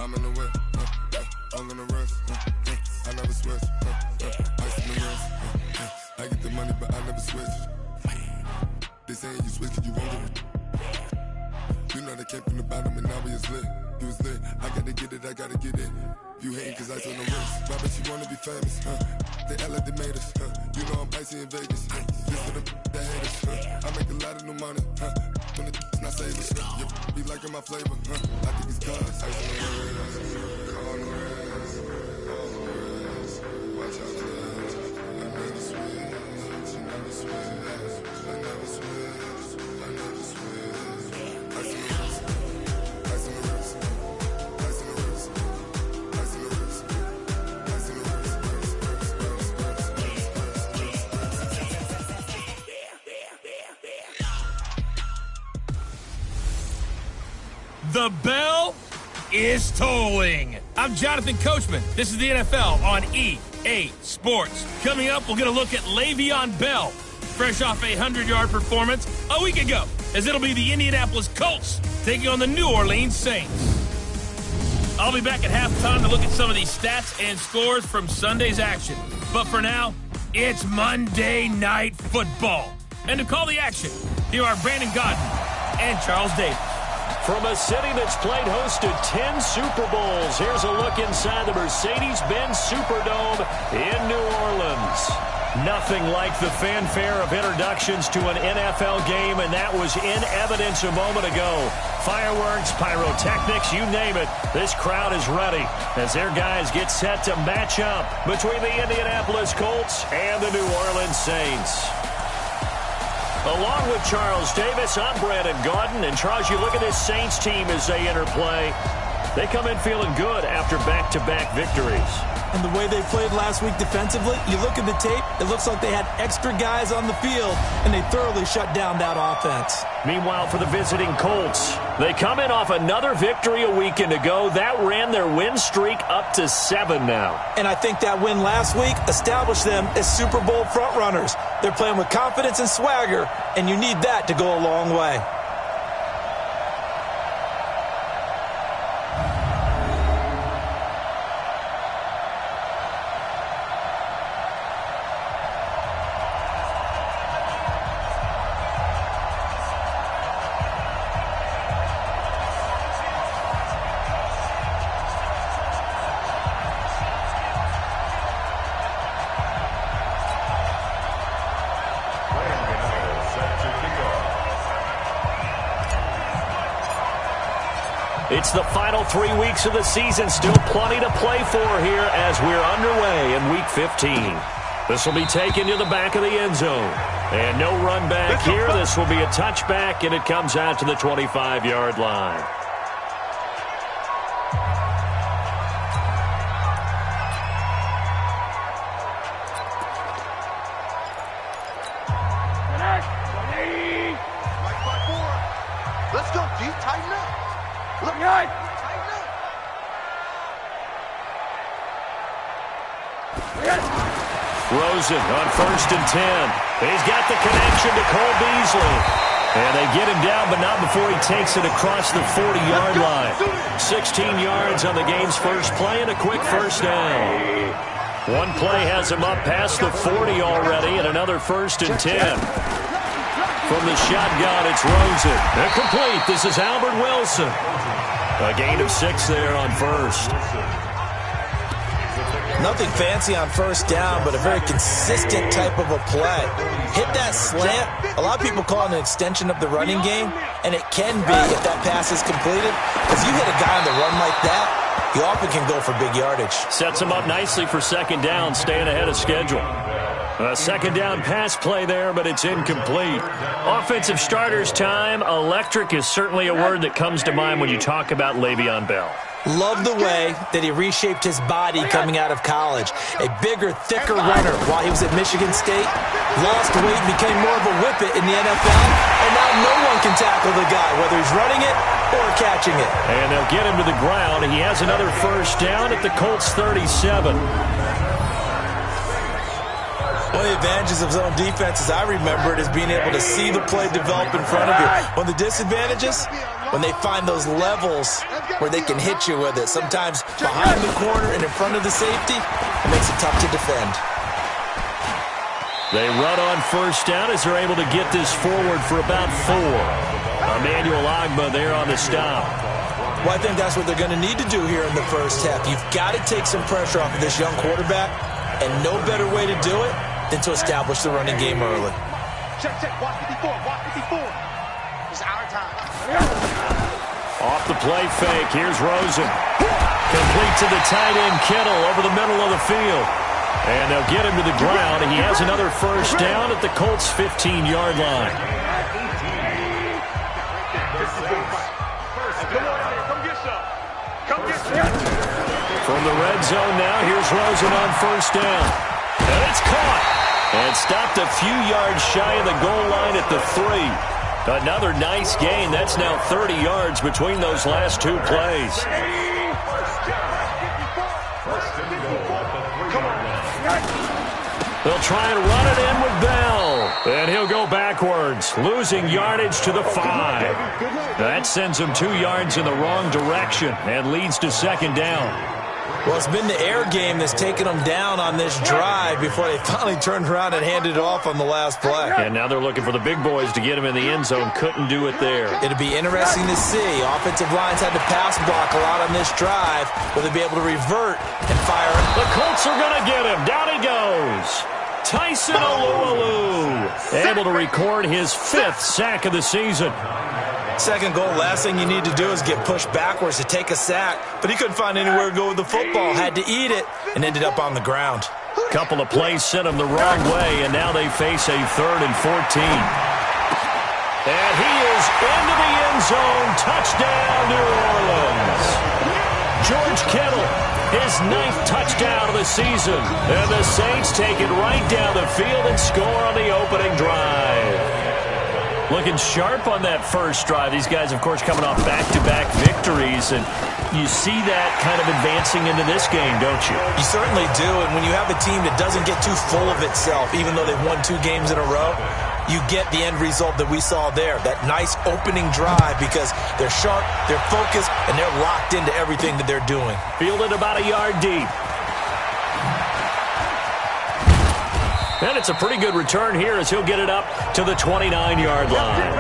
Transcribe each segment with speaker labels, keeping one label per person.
Speaker 1: I'm in the whip, I'm gonna rest, I never switch, ice in the wrist, I get the money but I never switch. They saying you switch 'cause you won't get it. You know they came from the bottom and now we is lit. You was lit, I gotta get it, I gotta get it. You hating 'cause ice on the wrist. Why bet you wanna be famous, They Ella they made us, You know I'm icy in Vegas, This for the that haters, I make a lot of new money, When the not savers, You be liking my flavor, I think it's cause ice on the wrist, on the wrist, on the wrist. Watch out, cuz I never switch, I never switch, I never switch, I never switch. Ice on the wrist, ice on the wrist, ice on the wrist, ice on the wrist, ice on the wrist.
Speaker 2: The bell is tolling. I'm Jonathan Coachman. This is the NFL on EA Sports. Coming up, we'll get a look at Le'Veon Bell, fresh off a 100-yard performance a week ago, as it'll be the Indianapolis Colts taking on the New Orleans Saints. I'll be back at halftime to look at some of these stats and scores from Sunday's action. But for now, it's Monday Night Football. And to call the action, here are Brandon Godden and Charles Davis.
Speaker 3: From a city that's played host to 10 Super Bowls, here's a look inside the Mercedes-Benz Superdome in New Orleans. Nothing like the fanfare of introductions to an NFL game, and that was in evidence a moment ago. Fireworks, pyrotechnics, you name it. This crowd is ready as their guys get set to match up between the Indianapolis Colts and the New Orleans Saints. Along with Charles Davis, I'm Brandon Gaudin. And Charles, you look at this Saints team as they enter play. They come in feeling good after back-to-back victories.
Speaker 4: And the way they played last week defensively, you look at the tape, it looks like they had extra guys on the field, and they thoroughly shut down that offense.
Speaker 3: Meanwhile, for the visiting Colts, they come in off another victory a weekend ago. That ran their win streak up to 7 now.
Speaker 4: And I think that win last week established them as Super Bowl frontrunners. They're playing with confidence and swagger, and you need that to go a long way.
Speaker 3: It's the final 3 weeks of the season. Still plenty to play for here as we're underway in Week 15. This will be taken to the back of the end zone. And no run back here. This will be a touchback, and it comes out to the 25-yard line.
Speaker 5: Let's go, D. Tighten up. Look,
Speaker 6: guys.
Speaker 3: Rosen on 1st and 10. He's got the connection to Cole Beasley. And they get him down, but not before he takes it across the 40-yard line. 16 yards on the game's first play and a quick first down. One play has him up past the 40 already, and another 1st and 10. From the shotgun, it's Rosen. Incomplete. This is Albert Wilson. A gain of 6 there on first.
Speaker 4: Nothing fancy on first down, but a very consistent type of a play. Hit that slant. A lot of people call it an extension of the running game, and it can be if that pass is completed. Because you hit a guy on the run like that, you often can go for big yardage.
Speaker 3: Sets him up nicely for second down, staying ahead of schedule. A second down pass play there, but it's incomplete. Offensive starters time. Electric is certainly a word that comes to mind when you talk about Le'Veon Bell.
Speaker 4: Love the way that he reshaped his body coming out of college. A bigger, thicker runner while he was at Michigan State. Lost weight and became more of a whippet in the NFL. And now no one can tackle the guy, whether he's running it or catching it.
Speaker 3: And they'll get him to the ground. He has another first down at the Colts 37.
Speaker 4: One of the advantages of zone defense, as I remember it, is being able to see the play develop in front of you. One of the disadvantages, when they find those levels where they can hit you with it, sometimes behind the corner and in front of the safety, it makes it tough to defend.
Speaker 3: They run on first down as they're able to get this forward for about 4. Emmanuel Ogbah there on the stop.
Speaker 4: Well, I think that's what they're going to need to do here in the first half. You've got to take some pressure off of this young quarterback, and no better way to do it than to establish the running game early.
Speaker 5: Check, watch 54, watch 54. It's our time.
Speaker 3: Off the play fake, here's Rosen. Complete to the tight end, Kittle, over the middle of the field. And they'll get him to the ground. He has another first down at the Colts' 15-yard line. From the red zone now, here's Rosen on first down. And it's caught. And stopped a few yards shy of the goal line at the 3. Another nice gain. That's now 30 yards between those last 2 plays. They'll try and run it in with Bell. And he'll go backwards, losing yardage to the 5. That sends him 2 yards in the wrong direction and leads to second down.
Speaker 4: Well, it's been the air game that's taken them down on this drive before they finally turned around and handed it off on the last play.
Speaker 3: And now they're looking for the big boys to get him in the end zone. Couldn't do it there.
Speaker 4: It'll be interesting to see. Offensive lines had to pass block a lot on this drive. Will they be able to revert and fire?
Speaker 3: The Colts are going to get him. Down he goes. Tyson Alualu able to record his 5th sack of the season.
Speaker 4: Second goal, last thing you need to do is get pushed backwards to take a sack. But he couldn't find anywhere to go with the football. Had to eat it and ended up on the ground.
Speaker 3: Couple of plays sent him the wrong way, and now they face a 3rd and 14. And he is into the end zone. Touchdown, New Orleans. George Kittle, his 9th touchdown of the season. And the Saints take it right down the field and score on the opening drive. Looking sharp on that first drive. These guys, of course, coming off back-to-back victories, and you see that kind of advancing into this game, don't you?
Speaker 4: You certainly do, and when you have a team that doesn't get too full of itself, even though they've won 2 games in a row, you get the end result that we saw there, that nice opening drive, because they're sharp, they're focused, and they're locked into everything that they're doing.
Speaker 3: Fielded about a yard deep. And it's a pretty good return here as he'll get it up to the 29-yard line.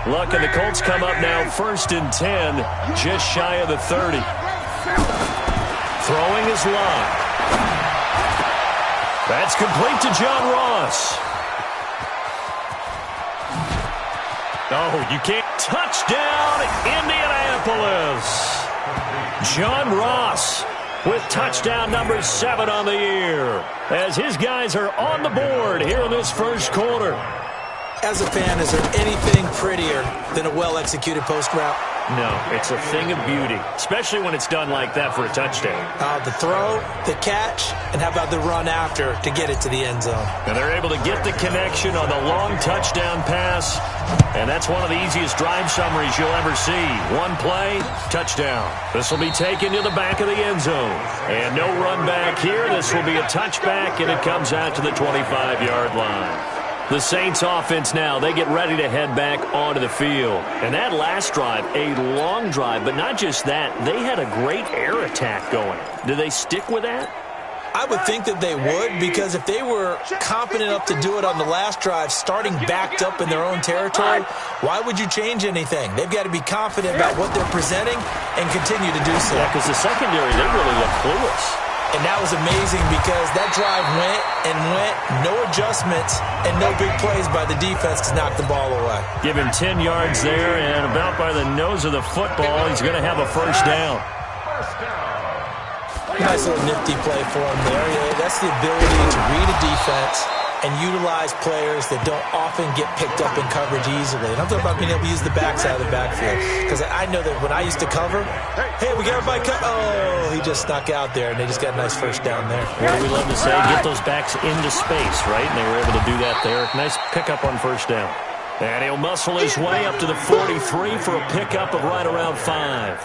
Speaker 3: Look, and the Colts come up now 1st and 10, just shy of the 30. Throwing is Locke. That's complete to John Ross. Oh, you can't. Touchdown, Indianapolis. John Ross with touchdown number 7 on the year, as his guys are on the board here in this first quarter.
Speaker 4: As a fan, is there anything prettier than a well-executed post route?
Speaker 3: No, it's a thing of beauty, especially when it's done like that for a touchdown.
Speaker 4: The throw, the catch, and how about the run after to get it to the end zone?
Speaker 3: And they're able to get the connection on the long touchdown pass, and that's one of the easiest drive summaries you'll ever see. One play, touchdown. This will be taken to the back of the end zone. And no run back here. This will be a touchback, and it comes out to the 25-yard line. The Saints offense now, they get ready to head back onto the field. And that last drive, a long drive, but not just that, they had a great air attack going. Do they stick with that?
Speaker 4: I would think that they would, because if they were confident enough to do it on the last drive, starting backed up in their own territory, why would you change anything? They've got to be confident about what they're presenting and continue to do so.
Speaker 3: Yeah, because the secondary, they really look clueless.
Speaker 4: And that was amazing because that drive went and went, no adjustments, and no big plays by the defense to knock the ball away.
Speaker 3: Give him 10 yards there, and about by the nose of the football, he's going to have a first down.
Speaker 4: Nice little nifty play for him there. Yeah, that's the ability to read a defense and utilize players that don't often get picked up in coverage easily. And I'm talking about being able to use the backside of the backfield. Because I know that when I used to cover, hey, we got everybody cut. Oh, he just snuck out there, and they just got a nice first down there.
Speaker 3: What do we love to say? Get those backs into space, right? And they were able to do that there. Nice pickup on first down. And he'll muscle his way up to the 43 for a pickup of right around 5.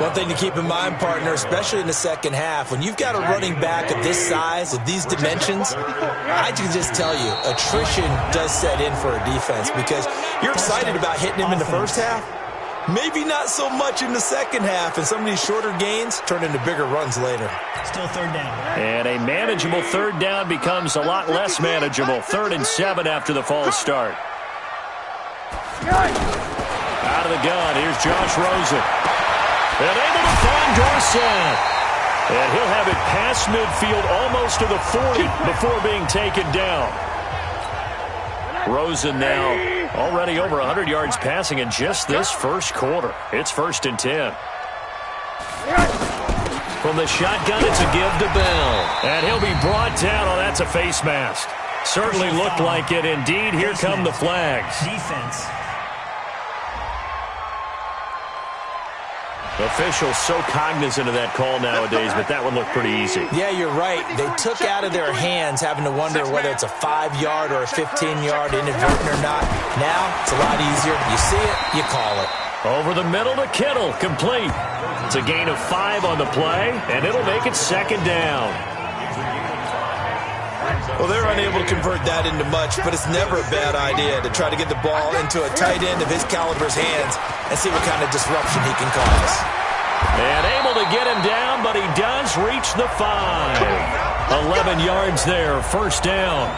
Speaker 4: One thing to keep in mind, partner, especially in the second half, when you've got a running back of this size, of these dimensions, I can just tell you, attrition does set in for a defense because you're excited about hitting him in the first half. Maybe not so much in the second half, and some of these shorter gains turn into bigger runs later.
Speaker 6: Still third down.
Speaker 3: And a manageable third down becomes a lot less manageable. 3rd and 7 after the false start. Out of the gun, here's Josh Rosen. And able to find Dorsett. And he'll have it past midfield almost to the 40 before being taken down. Rosen now already over 100 yards passing in just this first quarter. It's 1st and 10. From the shotgun, it's a give to Bell. And he'll be brought down. Oh, that's a face mask. Certainly looked like it. Indeed, here come the flags.
Speaker 6: Defense.
Speaker 3: Officials so cognizant of that call nowadays, but that one looked pretty easy.
Speaker 4: Yeah, you're right. They took out of their hands having to wonder whether it's a 5-yard or a 15-yard inadvertent or not. Now, it's a lot easier. You see it, you call it.
Speaker 3: Over the middle to Kittle, complete. It's a gain of 5 on the play, and it'll make it 2nd down.
Speaker 4: Well, they're unable to convert that into much, but it's never a bad idea to try to get the ball into a tight end of his caliber's hands and see what kind of disruption he can cause.
Speaker 3: And able to get him down, but he does reach the 5. 11 yards there, 1st down.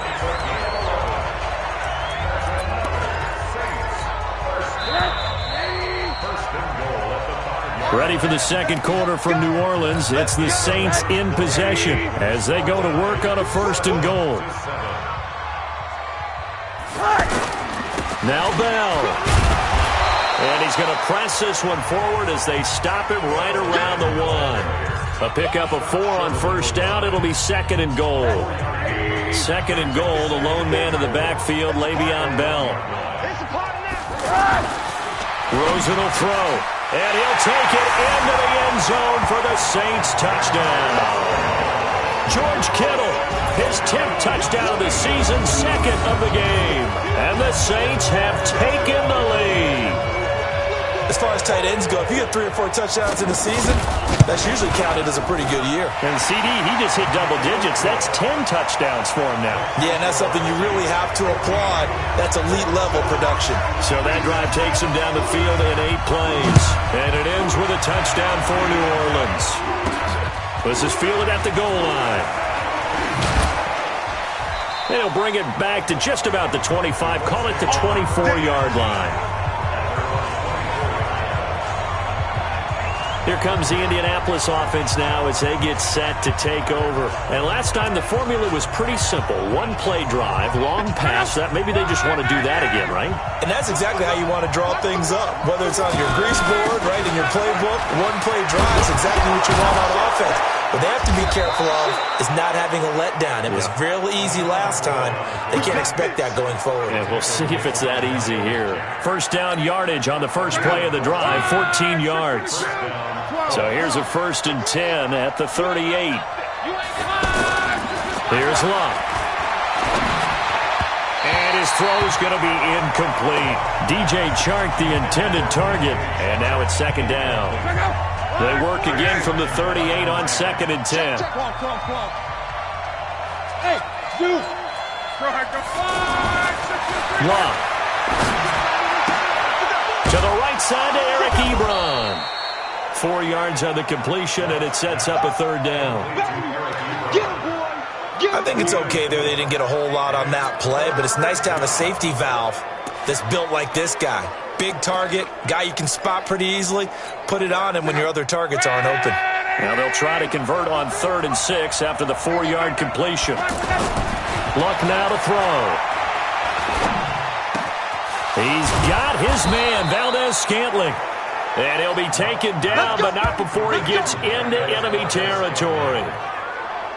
Speaker 3: Ready for the second quarter from New Orleans. It's the Saints in possession as they go to work on a 1st and goal. Now Bell. And he's going to press this one forward as they stop him right around the 1. A pickup of 4 on 1st down. It'll be 2nd and goal. 2nd and goal. The lone man in the backfield, Le'Veon Bell. Rosen will throw. And he'll take it into the end zone for the Saints touchdown. George Kittle, his 10th touchdown of the season, 2nd of the game. And the Saints have taken the lead.
Speaker 4: As far as tight ends go, if you get 3 or 4 touchdowns in the season, that's usually counted as a pretty good year.
Speaker 3: And CD, he just hit double digits. That's 10 touchdowns for him now.
Speaker 4: Yeah, and that's something you really have to applaud. That's elite-level production.
Speaker 3: So that drive takes him down the field in 8 plays. And it ends with a touchdown for New Orleans. Let's just feel it at the goal line. They'll bring it back to just about the 25. Call it the 24-yard line. Here comes the Indianapolis offense now as they get set to take over. And last time the formula was pretty simple. 1-play drive, long pass. That maybe they just want to do that again, right?
Speaker 4: And that's exactly how you want to draw things up. Whether it's on your grease board, right, in your playbook, 1-play drive is exactly what you want on offense. What they have to be careful of is not having a letdown. It was real easy last time. They can't expect that going forward.
Speaker 3: And we'll see if it's that easy here. 1st down yardage on the first play of the drive, 14 yards. So here's a 1st and 10 at the 38. Here's Locke. And his throw's going to be incomplete. DJ Chark, the intended target. And now it's 2nd down. They work again from the 38 on 2nd and 10. Locke. To the right side to Eric Ebron. 4 yards on the completion, and it sets up a 3rd down.
Speaker 4: I think it's okay there. They didn't get a whole lot on that play, but it's nice to have a safety valve that's built like this guy. Big target, guy you can spot pretty easily. Put it on him when your other targets aren't open.
Speaker 3: Now they'll try to convert on 3rd and 6 after the 4-yard completion. Luck now to throw. He's got his man, Valdez-Scantling. And he'll be taken down, but not before he gets into enemy territory.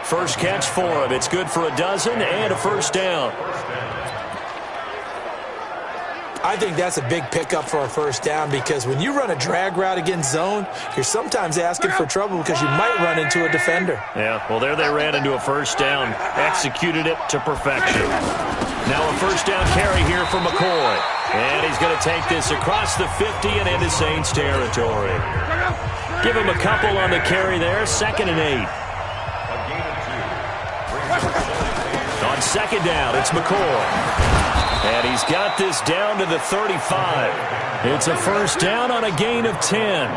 Speaker 3: First catch for him. It's good for a dozen and a 1st down.
Speaker 4: I think that's a big pickup for a 1st down because when you run a drag route against zone, you're sometimes asking for trouble because you might run into a defender.
Speaker 3: Yeah, well, there they ran into a 1st down. Executed it to perfection. Now a first down carry here for McCoy. And he's going to take this across the 50 and into Saints territory. Give him a couple on the carry there. 2nd and 8. On second down, it's McCoy. And he's got this down to the 35. It's a first down on a gain of 10.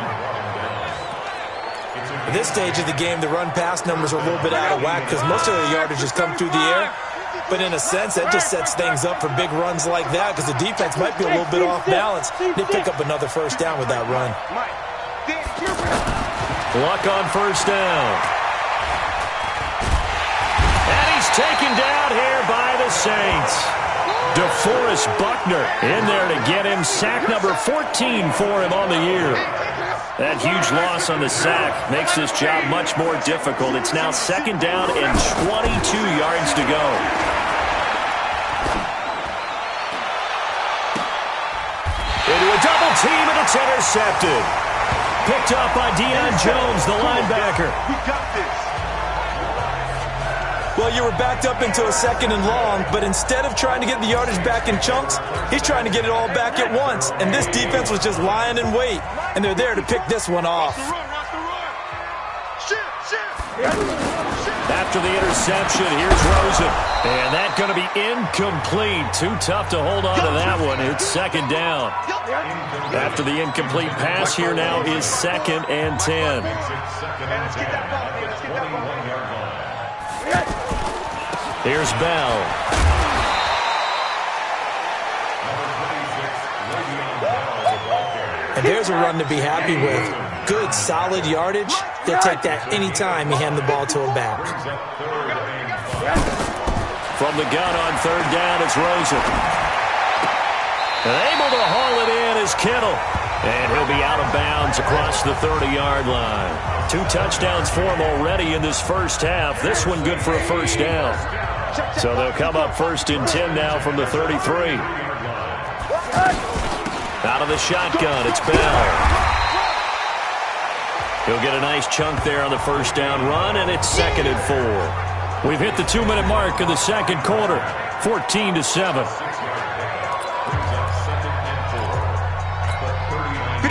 Speaker 4: At this stage of the game, the run-pass numbers are a little bit out of whack because most of the yardage has come through the air. But in a sense, that just sets things up for big runs like that because the defense might be a little bit off balance. They pick up another first down with that run.
Speaker 3: Luck on first down. And he's taken down here by the Saints. DeForest Buckner in there to get him. Sack number 14 for him on the year. That huge loss on the sack makes this job much more difficult. It's now 2nd down and 22 yards to go. Into a double team, and it's intercepted. Picked up by Deion Jones, the linebacker.
Speaker 5: We got this.
Speaker 4: Well, you were backed up into a 2nd and long, but instead of trying to get the yardage back in chunks, he's trying to get it all back at once. And this defense was just lying in wait, and they're there to pick this one off.
Speaker 3: After the interception, here's Rosen. And that's going to be incomplete. Too tough to hold on to that one. It's 2nd down. After the incomplete pass, here now is 2nd and 10. Here's Bell.
Speaker 4: And there's a run to be happy with. Good, solid yardage. They'll take that anytime you hand the ball to a back.
Speaker 3: From the gun on 3rd down, it's Rosen. And able to haul it in is Kittle. And he'll be out of bounds across the 30-yard line. 2 touchdowns for him already in this first half. This one good for a first down. So they'll come up 1st and 10 now from the 33. Out of the shotgun, it's Bell. He'll get a nice chunk there on the first down run, and it's 2nd and 4. We've hit the 2-minute mark of the 2nd quarter, 14-7.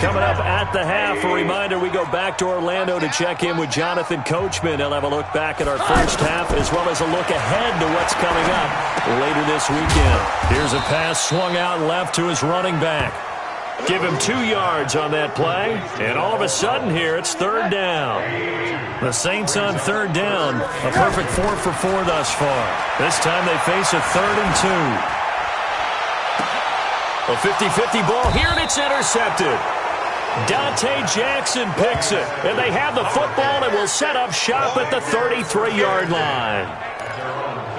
Speaker 3: Coming up at the half, a reminder, we go back to Orlando to check in with Jonathan Coachman. He'll have a look back at our first half as well as a look ahead to what's coming up later this weekend. Here's a pass swung out left to his running back. Give him 2 yards on that play, and all of a sudden here it's 3rd down. The Saints on 3rd down, a perfect 4 for 4 thus far. This time they face a 3rd and 2. A 50-50 ball here, and it's intercepted. Dante Jackson picks it, and they have the football and will set up shop at the 33-yard line.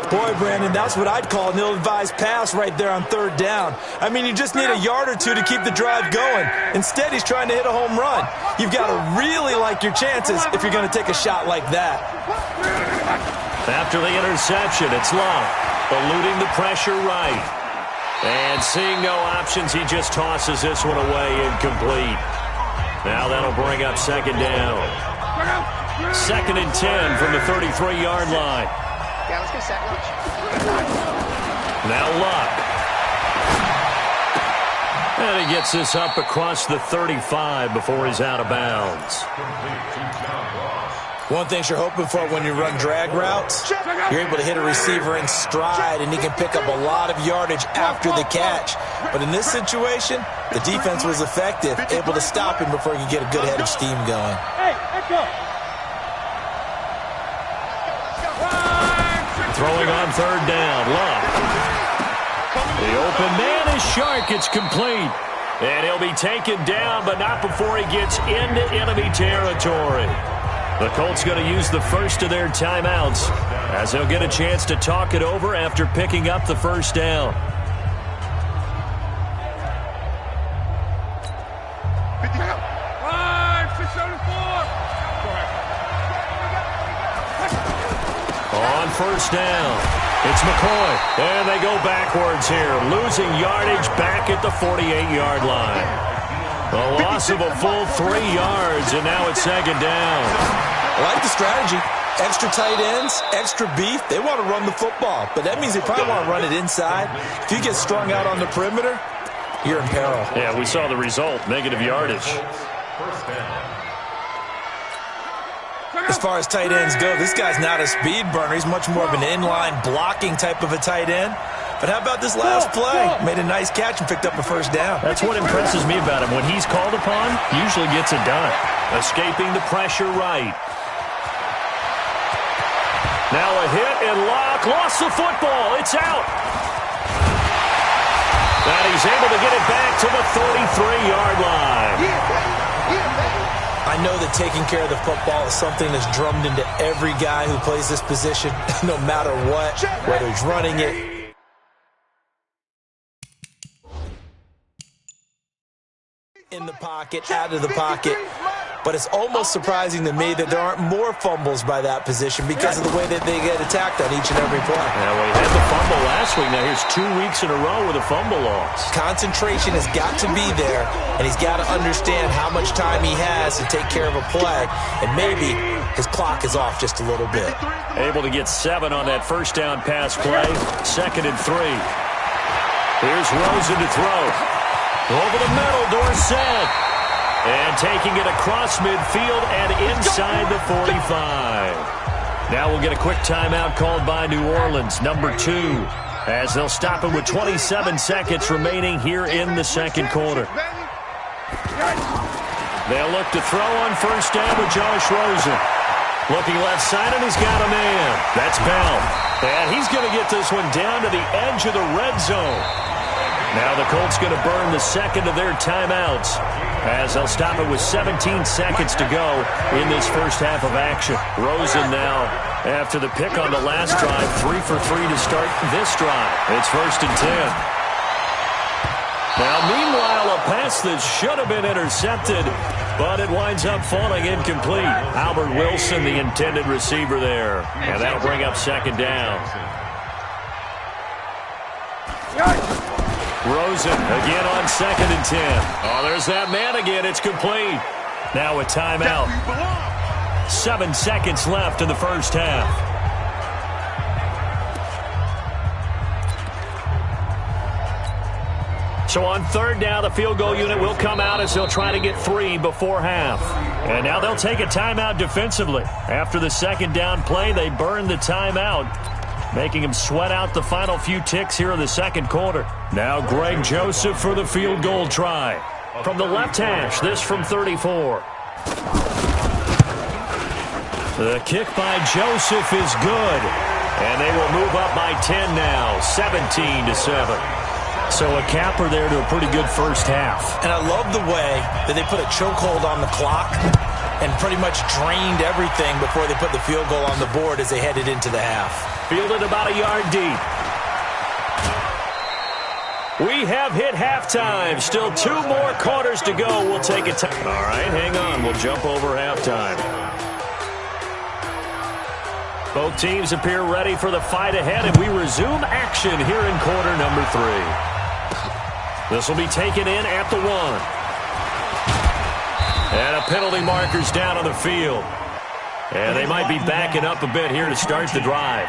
Speaker 4: Boy, Brandon, that's what I'd call an ill-advised pass right there on 3rd down. I mean, you just need a yard or 2 to keep the drive going. Instead, he's trying to hit a home run. You've got to really like your chances if you're going to take a shot like that.
Speaker 3: After the interception, it's Love, eluding the pressure right. And seeing no options, he just tosses this one away incomplete. Now that'll bring up 2nd down. 2nd and 10 from the 33-yard line.
Speaker 6: Yeah, let's go second.
Speaker 3: Now Luck. And he gets this up across the 35 before he's out of bounds.
Speaker 4: One thing you're hoping for when you run drag routes, you're able to hit a receiver in stride, and he can pick up a lot of yardage after the catch. But in this situation, the defense was effective, able to stop him before he could get a good head of steam going.
Speaker 3: Throwing on 3rd down, Luck. The open man is Shark. It's complete. And he'll be taken down, but not before he gets into enemy territory. The Colts going to use the first of their timeouts as they'll get a chance to talk it over after picking up the first down. On first down, it's McCoy, and they go backwards here, losing yardage back at the 48-yard line. A loss of a full 3 yards, and now it's 2nd down.
Speaker 4: I like the strategy. extra tight ends, extra beef, they want to run the football. But that means they probably want to run it inside. If you get strung out on the perimeter, you're in peril.
Speaker 3: Yeah, we saw the result, negative yardage.
Speaker 4: As far as tight ends go, this guy's not a speed burner. He's much more of an inline blocking type of a tight end. But how about this last play? Made a nice catch and picked up a first down.
Speaker 3: That's what impresses me about him. When he's called upon, he usually gets it done. Escaping the pressure right. Now a hit and lock. Lost the football. It's out. And he's able to get it back to the 33-yard line.
Speaker 4: I know that taking care of the football is something that's drummed into every guy who plays this position, no matter what, whether he's running it. In the pocket, out of the pocket. But it's almost surprising to me that there aren't more fumbles by that position because of the way that they get attacked on each and every play.
Speaker 3: Yeah, well, he had the fumble last week. Now here's 2 weeks in a row with a fumble loss.
Speaker 4: Concentration has got to be there, and he's got to understand how much time he has to take care of a play, and maybe his clock is off just a little bit.
Speaker 3: Able to get 7 on that first down pass play. 2nd and 3. Here's Rosen to throw. Over the middle, Dorsett. And taking it across midfield and inside the 45. Now we'll get a quick timeout called by New Orleans, number 2, as they'll stop it with 27 seconds remaining here in the second quarter. They'll look to throw on first down with Josh Rosen. Looking left side, and he's got a man. That's Bell. And he's going to get this one down to the edge of the red zone. Now the Colts going to burn the second of their timeouts as they'll stop it with 17 seconds to go in this first half of action. Rosen now, after the pick on the last drive, 3 for 3 to start this drive. It's 1st and 10. Now, meanwhile, a pass that should have been intercepted, but it winds up falling incomplete. Albert Wilson, the intended receiver there. And that'll bring up 2nd down. Rosen again on 2nd and 10. Oh, there's that man again. It's complete. Now a timeout. 7 seconds left in the first half. So on 3rd down, the field goal unit will come out as they'll try to get 3 before half. And now they'll take a timeout defensively. After the 2nd down play, they burn the timeout, making him sweat out the final few ticks here in the second quarter. Now Greg Joseph for the field goal try. From the left hash, this from 34. The kick by Joseph is good. And they will move up by 10 now, 17-7. So a capper there to a pretty good first half.
Speaker 4: And I love the way that they put a chokehold on the clock and pretty much drained everything before they put the field goal on the board as they headed into the half.
Speaker 3: Fielded about a yard deep. We have hit halftime. Still 2 more quarters to go. We'll take a time. All right, hang on. We'll jump over halftime. Both teams appear ready for the fight ahead, and we resume action here in quarter number 3. This will be taken in at the 1. And a penalty marker's down on the field. And they might be backing up a bit here to start the drive.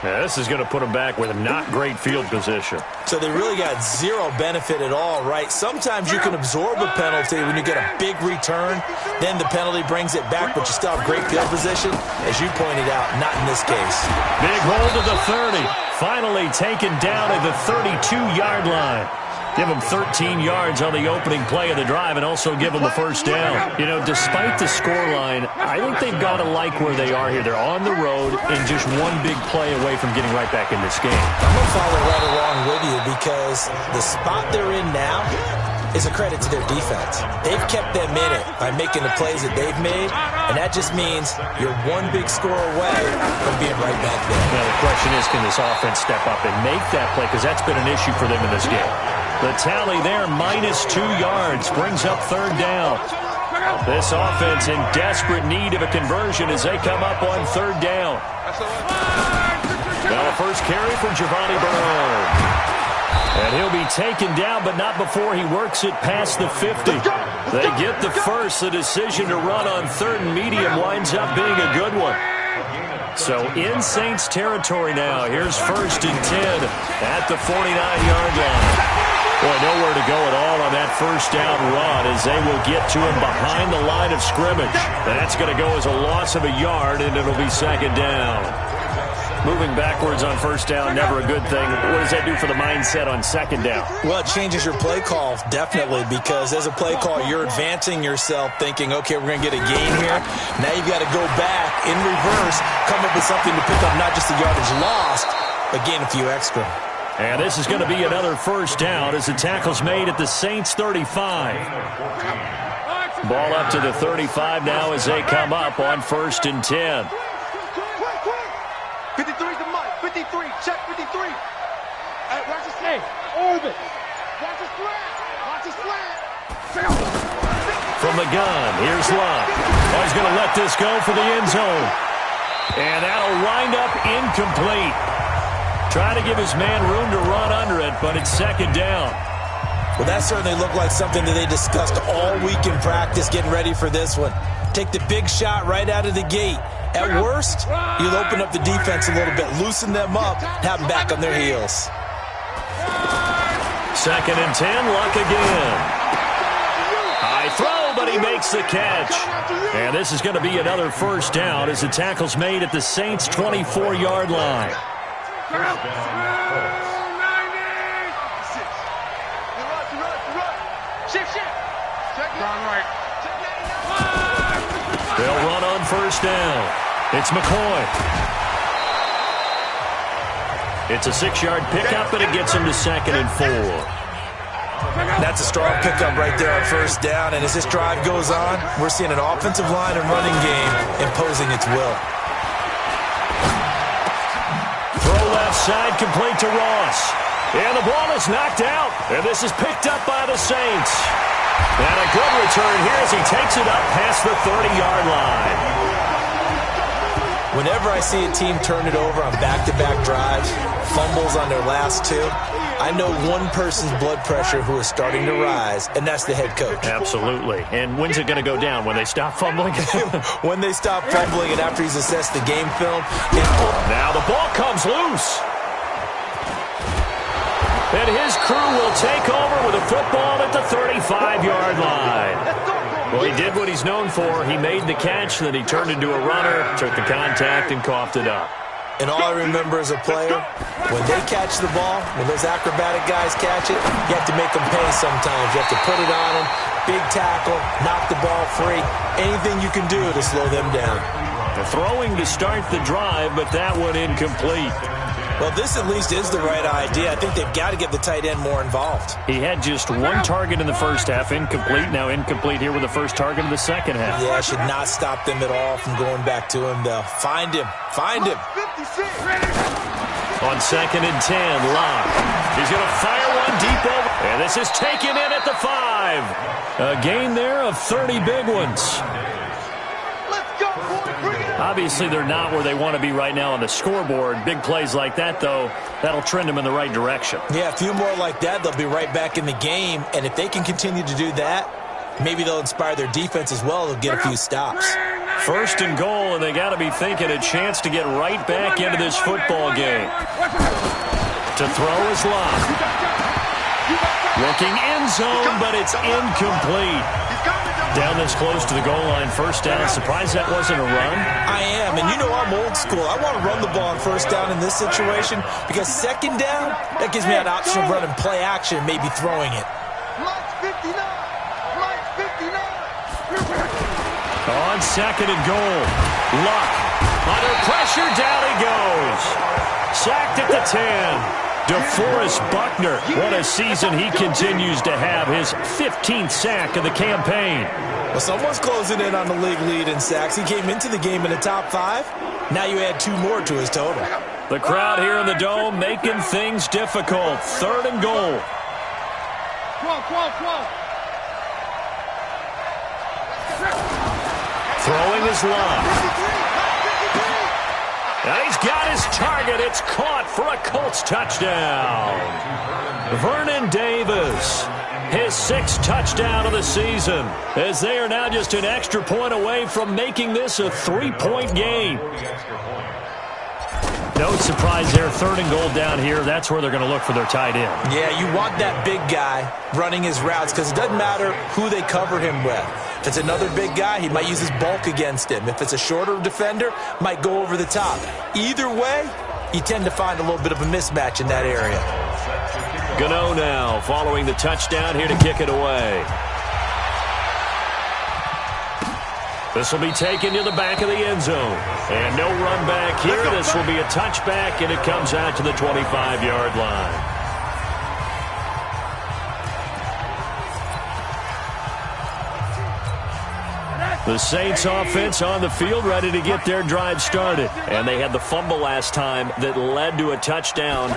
Speaker 3: Now, this is going to put them back with not great field position.
Speaker 4: So they really got 0 benefit at all, right? Sometimes you can absorb a penalty when you get a big return. Then the penalty brings it back, but you still have great field position. As you pointed out, not in this case.
Speaker 3: Big hold of the 30. Finally taken down at the 32-yard line. Give them 13 yards on the opening play of the drive and also give them a first down. You know, despite the scoreline, I think they've got to like where they are here. They're on the road and just one big play away from getting right back in this game.
Speaker 4: I'm going to follow right along with you because the spot they're in now is a credit to their defense. They've kept them in it by making the plays that they've made, and that just means you're one big score away from being right back there.
Speaker 3: Now, the question is, can this offense step up and make that play? Because that's been an issue for them in this game. The tally there, -2 yards, brings up 3rd down. This offense in desperate need of a conversion as they come up on 3rd down. Now the first carry for Giovanni Bernard. And he'll be taken down, but not before he works it past the 50. They get the first. The decision to run on 3rd and medium winds up being a good one. So in Saints territory now. Here's 1st and 10 at the 49-yard line. Boy, nowhere to go at all on that first down run as they will get to him behind the line of scrimmage. That's going to go as a loss of a yard, and it'll be 2nd down. Moving backwards on 1st down, never a good thing. What does that do for the mindset on 2nd down?
Speaker 4: Well, it changes your play call, definitely, because as a play call, you're advancing yourself thinking, okay, we're going to get a gain here. Now you've got to go back in reverse, come up with something to pick up not just the yardage lost, but gain a few extra.
Speaker 3: And this is going to be another 1st down as the tackle's made at the Saints 35. Ball up to the 35 now as they come up on 1st and 10.
Speaker 5: 53's the mic. 53. Check 53. Hey, watch the snake. Orbit. Watch the slant. Watch the slant.
Speaker 3: From the gun, here's Love. Oh, he's going to let this go for the end zone. And that'll wind up incomplete. Trying to give his man room to run under it, but it's 2nd down.
Speaker 4: Well, that certainly looked like something that they discussed all week in practice getting ready for this one. Take the big shot right out of the gate. At worst, you'll open up the defense a little bit, loosen them up, have them back on their heels.
Speaker 3: 2nd and 10, Luck again. High throw, but he makes the catch. And this is going to be another 1st down as the tackle's made at the Saints' 24-yard line. They'll run on 1st down. It's McCoy. It's a 6-yard pickup, and it gets him to 2nd and 4.
Speaker 4: That's a strong pickup right there on 1st down, and as this drive goes on, we're seeing an offensive line and running game imposing its will.
Speaker 3: Throw left side, complete to Ross. And the ball is knocked out, and this is picked up by the Saints. And a good return here as he takes it up past the 30-yard line.
Speaker 4: Whenever I see a team turn it over on back-to-back drives, fumbles on their last 2, I know one person's blood pressure who is starting to rise, and that's the head coach.
Speaker 3: Absolutely. And when's it going to go down? When they stop fumbling?
Speaker 4: When they stop fumbling and after he's assessed the game film.
Speaker 3: Now the ball comes loose. And his crew will take over with a football at the 35-yard line. Well, he did what he's known for. He made the catch, then he turned into a runner, took the contact, and coughed it up.
Speaker 4: And all I remember as a player, when they catch the ball, when those acrobatic guys catch it, you have to make them pay sometimes. You have to put it on them, big tackle, knock the ball free, anything you can do to slow them down.
Speaker 3: The throwing to start the drive, but that one incomplete.
Speaker 4: Well, this at least is the right idea. I think they've got to get the tight end more involved.
Speaker 3: He had just 1 target in the first half, incomplete. Now incomplete here with the first target of the second half.
Speaker 4: Yeah, should not stop them at all from going back to him, though. Find him. Find him.
Speaker 3: On 2nd and 10, Locke. He's going to fire one deep over. And this is taken in at the 5. A gain there of 30 big ones. Obviously, they're not where they want to be right now on the scoreboard. Big plays like that, though, that'll trend them in the right direction.
Speaker 4: Yeah, a few more like that, they'll be right back in the game. And if they can continue to do that, maybe they'll inspire their defense as well. They'll get a few stops.
Speaker 3: 1st and goal, and they got to be thinking a chance to get right back into this football game. To throw is Locke. Looking end zone, but it's incomplete. Down this close to the goal line, 1st down. Surprised that wasn't a run?
Speaker 4: I am, and you know I'm old school. I want to run the ball on 1st down in this situation because 2nd down, that gives me an option of running play action and maybe throwing it.
Speaker 3: On 2nd and goal, Luck. Under pressure, down he goes. Sacked at the 10. DeForest Buckner, what a season he continues to have, his 15th sack of the campaign.
Speaker 4: Well, someone's closing in on the league lead in sacks. He came into the game in the top 5. Now you add 2 more to his total.
Speaker 3: The crowd here in the Dome making things difficult. 3rd and goal. Throwing is Love. And he's got his target. It's caught for a Colts touchdown. Vernon Davis, his 6th touchdown of the season, as they are now just an extra point away from making this a 3-point game. No surprise there, 3rd and goal down here. That's where they're going to look for their tight end.
Speaker 4: Yeah, you want that big guy running his routes because it doesn't matter who they cover him with. If it's another big guy, he might use his bulk against him. If it's a shorter defender, might go over the top. Either way, you tend to find a little bit of a mismatch in that area.
Speaker 3: Gano now following the touchdown here to kick it away. This will be taken to the back of the end zone. And no run back here. This will be a touchback, and it comes out to the 25-yard line. The Saints offense on the field ready to get their drive started. And they had the fumble last time that led to a touchdown.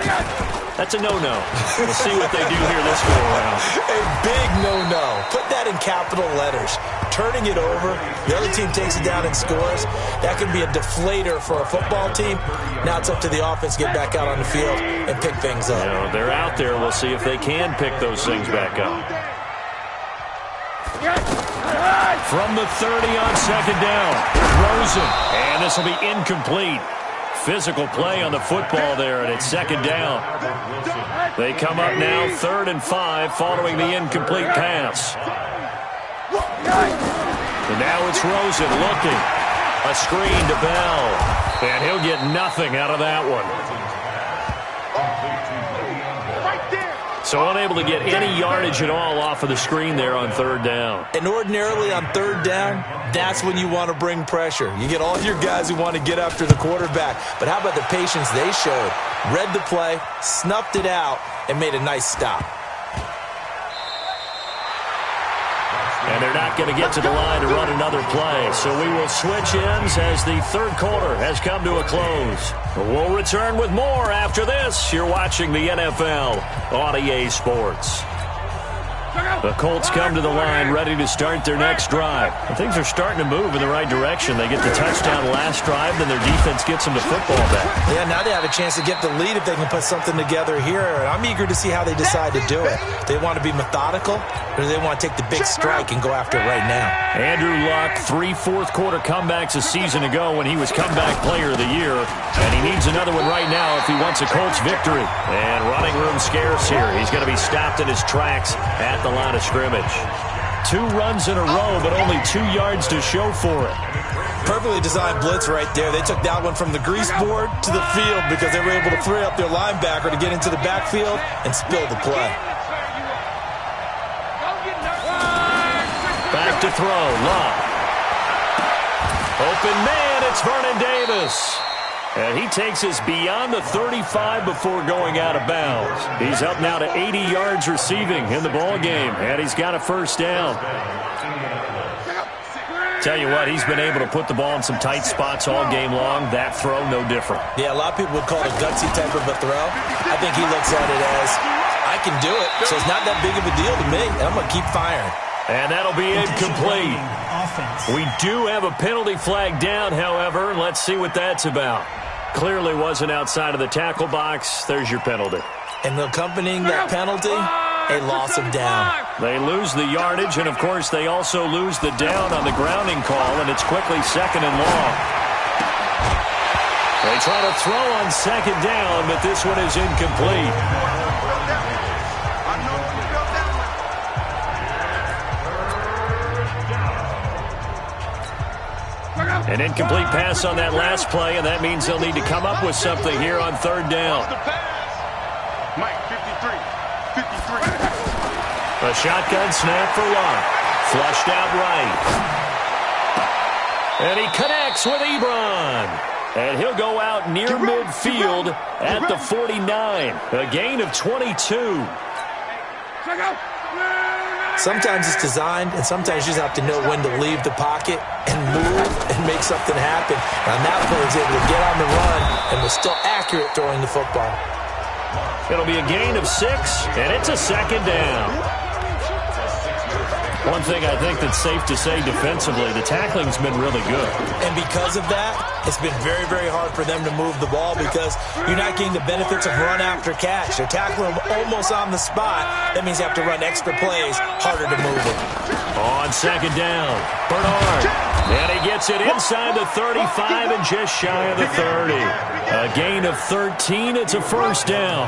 Speaker 3: That's a no-no. We'll see what they do here this go-around.
Speaker 4: A big no-no. Put that in capital letters. Turning it over, the other team takes it down and scores. That can be a deflator for a football team. Now it's up to the offense to get back out on the field and pick things up.
Speaker 3: You know, they're out there. We'll see if they can pick those things back up. From the 30 on 2nd down, Rosen, and this will be incomplete. Physical play on the football there, and it's 2nd down. They come up now 3rd and 5 following the incomplete pass. And now it's Rosen looking. A screen to Bell, and he'll get nothing out of that one. So unable to get any yardage at all off of the screen there on 3rd down.
Speaker 4: And ordinarily on 3rd down, that's when you want to bring pressure. You get all your guys who want to get after the quarterback. But how about the patience they showed? Read the play, snuffed it out, and made a nice stop.
Speaker 3: And they're not going to get to the line to run another play. So we will switch ends as the 3rd quarter has come to a close. We'll return with more after this. You're watching the NFL on EA Sports. The Colts come to the line ready to start their next drive. And things are starting to move in the right direction. They get the touchdown last drive, then their defense gets them the football back.
Speaker 4: Yeah, now they have a chance to get the lead if they can put something together here. And I'm eager to see how they decide to do it. Do they want to be methodical, or do they want to take the big strike and go after it right now?
Speaker 3: Andrew Luck, 3 fourth-quarter comebacks a season ago when he was comeback player of the year. And he needs another one right now if he wants a Colts victory. And running room scarce here. He's going to be stopped in his tracks at the line of scrimmage. 2 runs in a row, but only 2 yards to show for it.
Speaker 4: Perfectly designed blitz right there. They took that one from the grease board to the field because they were able to free up their linebacker to get into the backfield and spill the play.
Speaker 3: Back to throw. Luck. Open man. It's Vernon Davis. And he takes us beyond the 35 before going out of bounds. He's up now to 80 yards receiving in the ball game, and he's got a 1st down. Tell you what, he's been able to put the ball in some tight spots all game long. That throw, no different.
Speaker 4: Yeah, a lot of people would call it a gutsy type of a throw. I think he looks at it as, I can do it, so it's not that big of a deal to me, and I'm going to keep firing.
Speaker 3: And that'll be incomplete. We do have a penalty flag down, however. Let's see what that's about. Clearly wasn't outside of the tackle box. There's your penalty.
Speaker 4: And accompanying that penalty, a loss of down.
Speaker 3: They lose the yardage, and, of course, they also lose the down on the grounding call, and it's quickly 2nd and long. They try to throw on 2nd down, but this one is incomplete. An incomplete pass on that last play, and that means they'll need to come up with something here on 3rd down.
Speaker 5: Mike, 53.
Speaker 3: A shotgun snap for Luck. Flushed out right. And he connects with Ebron. And he'll go out near midfield at the 49. A gain of 22.
Speaker 4: Sometimes it's designed, and sometimes you just have to know when to leave the pocket and move and make something happen. Now that player is able to get on the run and was still accurate throwing the football.
Speaker 3: It'll be a gain of 6, and it's a 2nd down. One thing I think that's safe to say defensively, the tackling's been really good.
Speaker 4: And because of that, it's been very, very hard for them to move the ball because you're not getting the benefits of run after catch. They're tackling them almost on the spot. That means you have to run extra plays, harder to move it.
Speaker 3: On second down, Bernard. And he gets it inside the 35 and just shy of the 30. A gain of 13. It's a first down.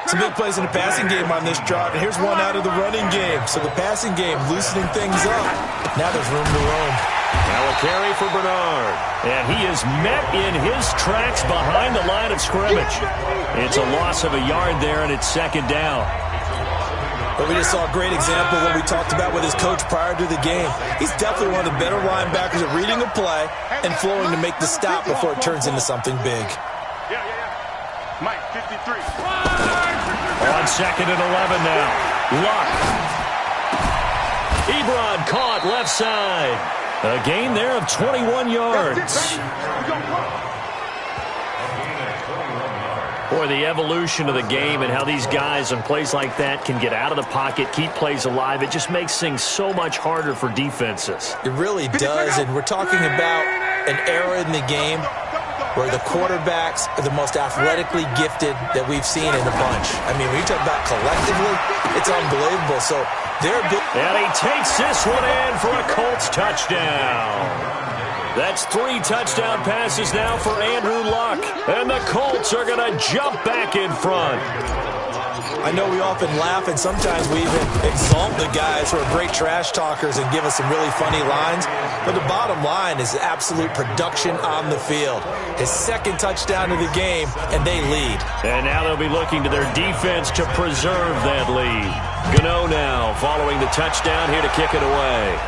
Speaker 4: Some big plays in the passing game on this drive, and here's one out of the running game. So the passing game loosening things up. Now there's room to roam.
Speaker 3: Now a carry for Bernard. And he is met in his tracks behind the line of scrimmage. It's a loss of a yard there, and it's second down.
Speaker 4: But we just saw a great example of what we talked about with his coach prior to the game. He's definitely one of the better linebackers at reading a play and flowing to make the stop before it turns into something big.
Speaker 5: Mike, 53.
Speaker 3: On second and 11 now. Luck. Ebron caught left side. A gain there of 21 yards. Boy, the evolution of the game and how these guys on plays like that can get out of the pocket, keep plays alive, it just makes things so much harder for defenses.
Speaker 4: It really does, and we're talking about an era in the game where the quarterbacks are the most athletically gifted that we've seen in a bunch. I mean, when you talk about collectively, it's unbelievable. So they're big.
Speaker 3: And he takes this one in for a Colts touchdown. That's 3 touchdown passes now for Andrew Luck. And the Colts are going to jump back in front.
Speaker 4: I know we often laugh, and sometimes we even exalt the guys who are great trash talkers and give us some really funny lines. But the bottom line is absolute production on the field. His second touchdown of the game, and they lead.
Speaker 3: And now they'll be looking to their defense to preserve that lead. Gano now following the touchdown here to kick it away.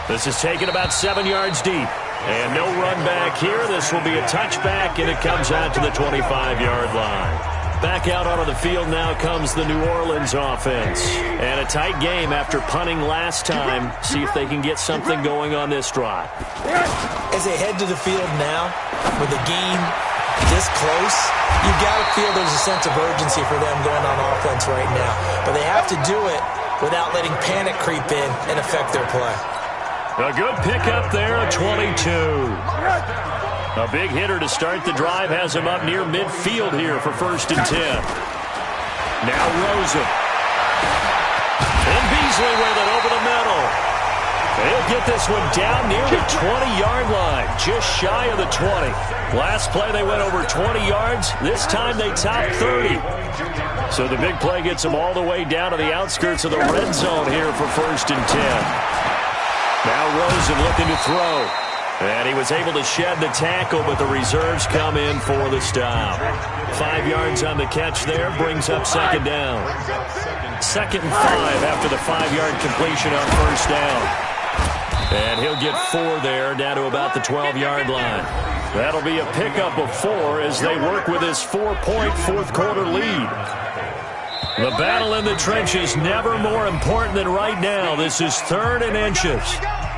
Speaker 3: This is taken about 7 yards deep. And no run back here. This will be a touchback, and it comes out to the 25-yard line. Back out onto the field now comes the New Orleans offense. And a tight game after punting last time. See if they can get something going on this drive.
Speaker 4: As they head to the field now, with the game this close, you've got to feel there's a sense of urgency for them going on offense right now. But they have to do it without letting panic creep in and affect their play.
Speaker 3: A good pickup there, a 22. A big hitter to start the drive has him up near midfield here for 1st and 10. Now Rosen. And Beasley with it over the middle. They'll get this one down near the 20-yard line, just shy of the 20. Last play they went over 20 yards. This time they topped 30. So the big play gets them all the way down to the outskirts of the red zone here for 1st and 10. Now Rosen looking to throw. And he was able to shed the tackle, but the reserves come in for the stop. 5 yards on the catch there, brings up second down. 2nd and 5 after the 5-yard completion on 1st down. And he'll get 4 there, down to about the 12-yard line. That'll be a pickup of 4 as they work with this 4-point fourth-quarter lead. The battle in the trenches never more important than right now. This is 3rd and inches.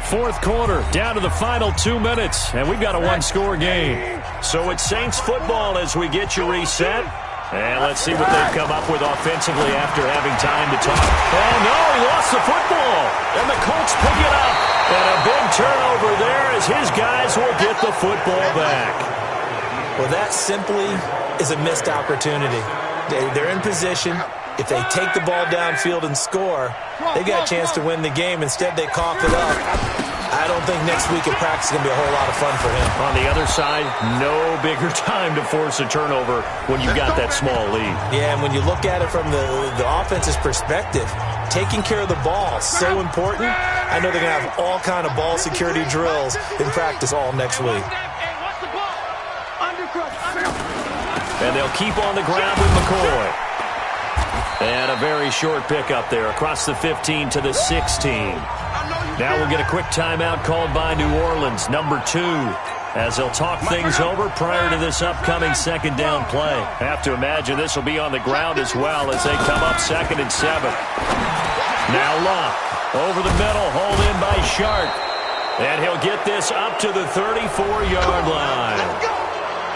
Speaker 3: 4th quarter, down to the final 2 minutes, and we've got a one-score game. So it's Saints football as we get you reset. And let's see what they've come up with offensively after having time to talk. Oh, no, he lost the football. And the Colts pick it up. And a big turnover there as his guys will get the football back.
Speaker 4: Well, that simply is a missed opportunity. They're in position. If they take the ball downfield and score, they've got a chance to win the game. Instead, they cough it up. I don't think next week at practice is going to be a whole lot of fun for him.
Speaker 3: On the other side, no bigger time to force a turnover when you've got that small lead.
Speaker 4: Yeah, and when you look at it from the offense's perspective, taking care of the ball is so important. I know they're going to have all kind of ball security drills in practice all next week.
Speaker 3: And they'll keep on the ground with McCoy. And a very short pickup there across the 15 to the 16. Now we'll get a quick timeout called by New Orleans, number 2, as they'll talk things over prior to this upcoming 2nd down play. Have to imagine this will be on the ground as well as they come up 2nd and 7. Now Luck over the middle, hauled in by Sharp. And he'll get this up to the 34-yard line.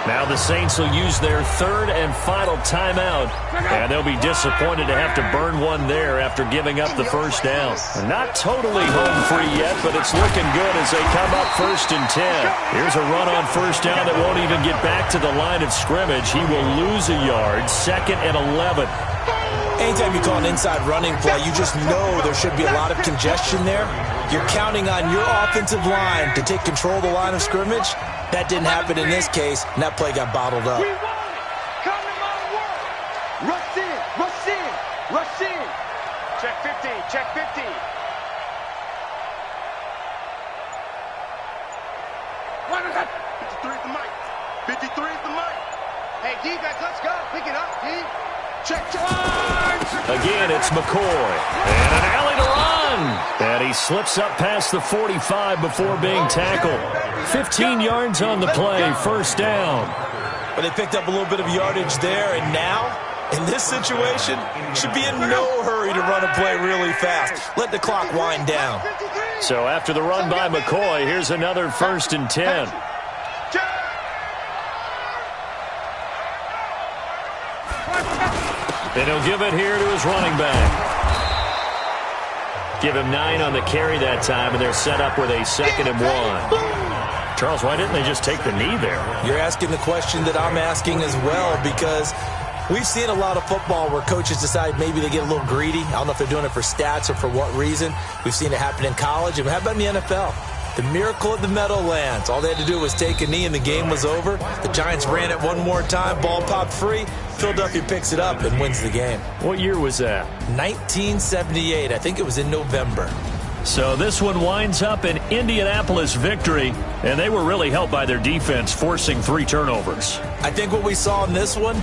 Speaker 3: Now the Saints will use their third and final timeout, and they'll be disappointed to have to burn one there after giving up the first down. Not totally home free yet, but it's looking good as they come up 1st and 10. Here's a run on first down that won't even get back to the line of scrimmage. He will lose a yard, 2nd and 11.
Speaker 4: Anytime you call an inside running play, you just know there should be a lot of congestion there. You're counting on your offensive line to take control of the line of scrimmage. That didn't happen in this case, and that play got bottled up.
Speaker 5: We won it. Come to my work. Rush in, rush in, rush in. Check 15, check 15. 53 is the mic. 53 is the mic. Hey, defense, let's go. Pick it up, D. Check, check.
Speaker 3: Again, it's McCoy. And an alley to run. And he slips up past the 45 before being tackled. 15 yards on the play, 1st down.
Speaker 4: But they picked up a little bit of yardage there, and now, in this situation, should be in no hurry to run a play really fast. Let the clock wind down.
Speaker 3: So after the run by McCoy, here's another 1st and 10. And he'll give it here to his running back. Give him 9 on the carry that time, and they're set up with a 2nd and 1. Charles, why didn't they just take the knee there?
Speaker 4: You're asking the question that I'm asking as well, because we've seen a lot of football where coaches decide maybe they get a little greedy. I don't know if they're doing it for stats or for what reason. We've seen it happen in college. And how about in the NFL? The miracle of the Meadowlands. All they had to do was take a knee and the game was over. The Giants ran it one more time. Ball popped free. Philadelphia picks it up and wins the game.
Speaker 3: What year was that?
Speaker 4: 1978. I think it was in November.
Speaker 3: So this one winds up an Indianapolis victory, and they were really helped by their defense, forcing 3 turnovers.
Speaker 4: I think what we saw in this one,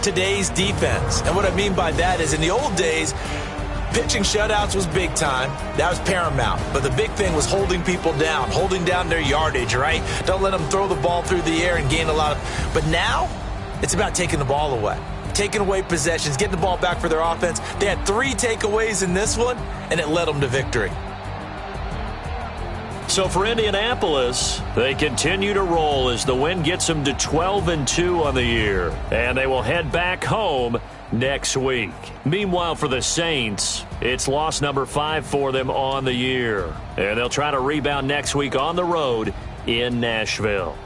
Speaker 4: today's defense. And what I mean by that is in the old days, pitching shutouts was big time. That was paramount. But the big thing was holding people down, holding down their yardage, right? Don't let them throw the ball through the air and gain a lot of... But now, it's about taking the ball away. Taking away possessions, getting the ball back for their offense. They had 3 takeaways in this one, and it led them to victory.
Speaker 3: So for Indianapolis, they continue to roll as the win gets them to 12-2 on the year. And they will head back home next week. Meanwhile, for the Saints, it's loss number 5 for them on the year. And they'll try to rebound next week on the road in Nashville.